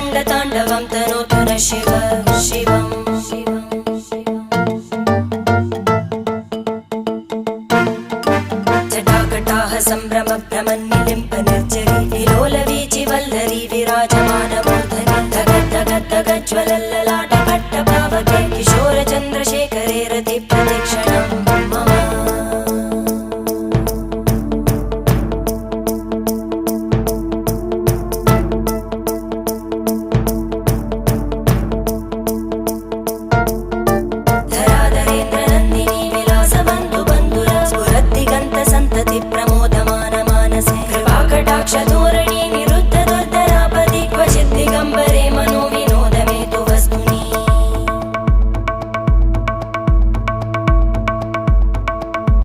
रङ्गताण्डवं तनोतु न शिव शिवम् जटाकटाः सम्भ्रमभ्रमन्निलिम्प निर्जरी विलोलवीचि वल्लरी विराजमानमूर्धनि धगज्ज्वलल्ललाटपट्टपावके किशोरचन्द्रशेखरे रतिप्रतिक्षणं मम धराधरेन्द्रनन्दिनी विलासबन्धुबन्धुरा स्फुरद्दिगन्तसन्तति प्रमोदमान मानसे कृपाकटाक्षधोरणी निरुद्धदुर्धरापदि क्वचिद्दिगम्बरे मनो